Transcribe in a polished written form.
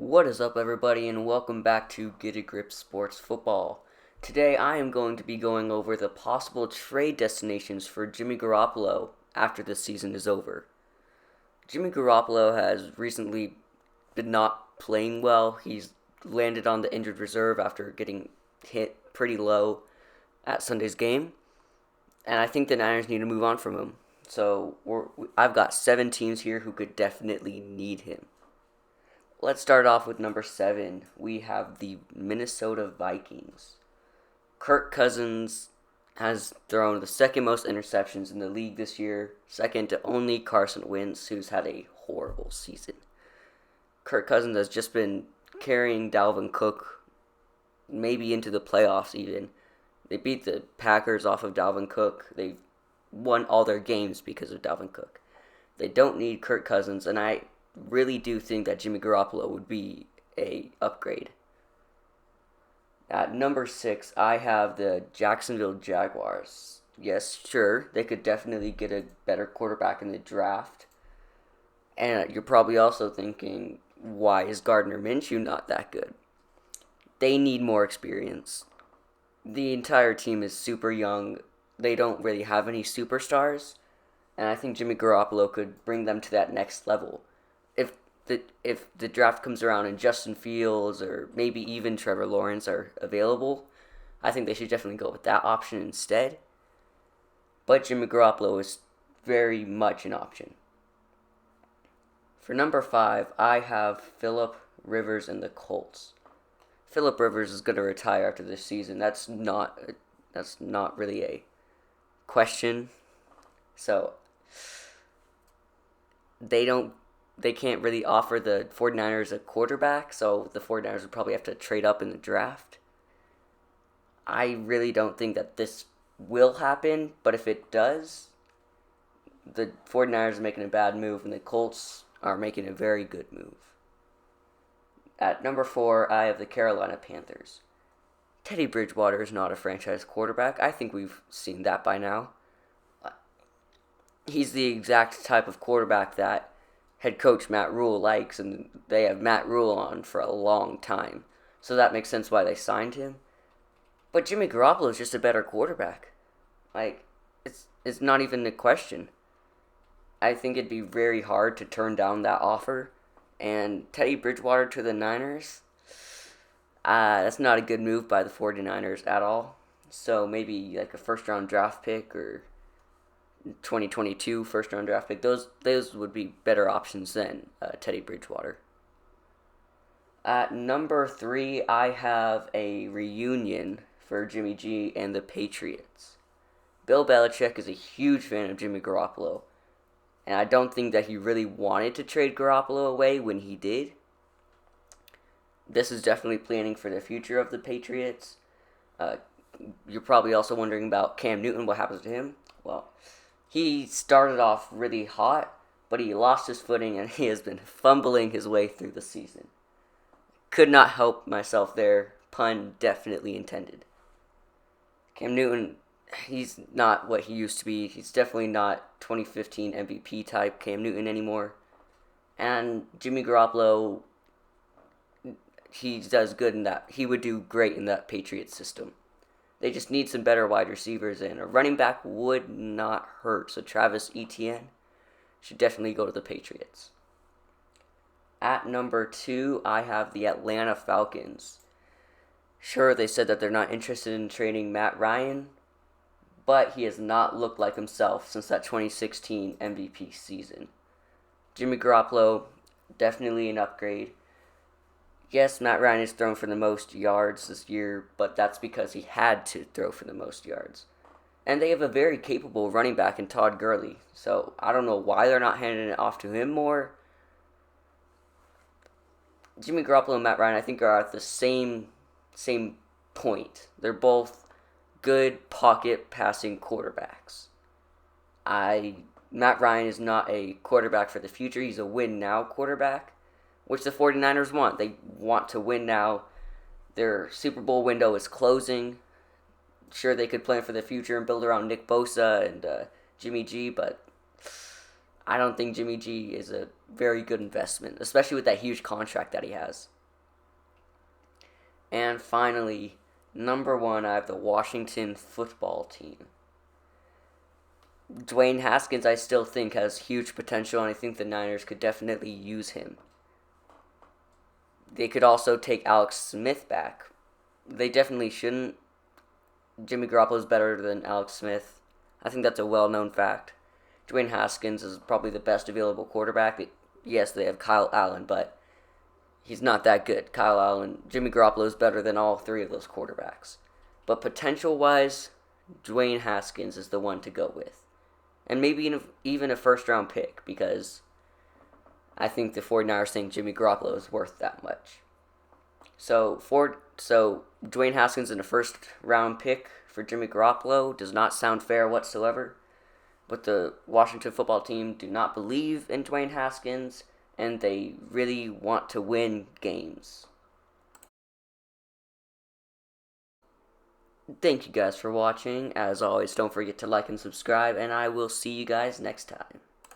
What is up, everybody, and welcome back to Get a Grip Sports Football. Today, I am going to be going over the possible trade destinations for Jimmy Garoppolo after the season is over. Jimmy Garoppolo has recently been not playing well. He's landed on the injured reserve after getting hit pretty low at Sunday's game, and I think the Niners need to move on from him. So, I've got 7 teams here who could definitely need him. Let's start off with number 7. We have the Minnesota Vikings. Kirk Cousins has thrown the second most interceptions in the league this year, second to only Carson Wentz, who's had a horrible season. Kirk Cousins has just been carrying Dalvin Cook, maybe into the playoffs even. They beat the Packers off of Dalvin Cook. They've won all their games because of Dalvin Cook. They don't need Kirk Cousins, and I really do think that Jimmy Garoppolo would be a upgrade. At number 6, I have the Jacksonville Jaguars. Yes, sure, they could definitely get a better quarterback in the draft. And you're probably also thinking, why is Gardner Minshew not that good? They need more experience. The entire team is super young. They don't really have any superstars. And I think Jimmy Garoppolo could bring them to that next level. If the draft comes around and Justin Fields or maybe even Trevor Lawrence are available, I think they should definitely go with that option instead. But Jimmy Garoppolo is very much an option. For number 5, I have Phillip Rivers and the Colts. Phillip Rivers is going to retire after this season. That's not really a question. So they can't really offer the 49ers a quarterback, so the 49ers would probably have to trade up in the draft. I really don't think that this will happen, but if it does, the 49ers are making a bad move, and the Colts are making a very good move. At number 4, I have the Carolina Panthers. Teddy Bridgewater is not a franchise quarterback. I think we've seen that by now. He's the exact type of quarterback that head coach Matt Rule likes, and they have Matt Rule on for a long time. So that makes sense why they signed him. But Jimmy Garoppolo is just a better quarterback. It's not even a question. I think it'd be very hard to turn down that offer. And Teddy Bridgewater to the Niners, that's not a good move by the 49ers at all. So maybe like a first-round draft pick or 2022 first-round draft pick. Those would be better options than Teddy Bridgewater. At number 3, I have a reunion for Jimmy G and the Patriots. Bill Belichick is a huge fan of Jimmy Garoppolo, and I don't think that he really wanted to trade Garoppolo away when he did. This is definitely planning for the future of the Patriots. You're probably also wondering about Cam Newton, what happens to him? Well, he started off really hot, but he lost his footing and he has been fumbling his way through the season. Could not help myself there. Pun definitely intended. Cam Newton, he's not what he used to be. He's definitely not 2015 MVP type Cam Newton anymore. And Jimmy Garoppolo, he does good in that. He would do great in that Patriots system. They just need some better wide receivers, and a running back would not hurt. So Travis Etienne should definitely go to the Patriots. At number 2, I have the Atlanta Falcons. Sure, they said that they're not interested in trading Matt Ryan, but he has not looked like himself since that 2016 MVP season. Jimmy Garoppolo, definitely an upgrade. Yes, Matt Ryan has thrown for the most yards this year, but that's because he had to throw for the most yards. And they have a very capable running back in Todd Gurley, so I don't know why they're not handing it off to him more. Jimmy Garoppolo and Matt Ryan, I think, are at the same point. They're both good pocket passing quarterbacks. Matt Ryan is not a quarterback for the future. He's a win-now quarterback, which the 49ers want. They want to win now. Their Super Bowl window is closing. Sure, they could plan for the future and build around Nick Bosa and Jimmy G, but I don't think Jimmy G is a very good investment, especially with that huge contract that he has. And finally, number one, I have the Washington football team. Dwayne Haskins, I still think, has huge potential, and I think the Niners could definitely use him. They could also take Alex Smith back. They definitely shouldn't. Jimmy Garoppolo is better than Alex Smith. I think that's a well-known fact. Dwayne Haskins is probably the best available quarterback. Yes, they have Kyle Allen, but he's not that good. Kyle Allen, Jimmy Garoppolo is better than all three of those quarterbacks. But potential-wise, Dwayne Haskins is the one to go with. And maybe even a first-round pick, because I think the 49ers think Jimmy Garoppolo is worth that much. So Dwayne Haskins in a first-round pick for Jimmy Garoppolo does not sound fair whatsoever. But the Washington football team do not believe in Dwayne Haskins, and they really want to win games. Thank you guys for watching. As always, don't forget to like and subscribe, and I will see you guys next time.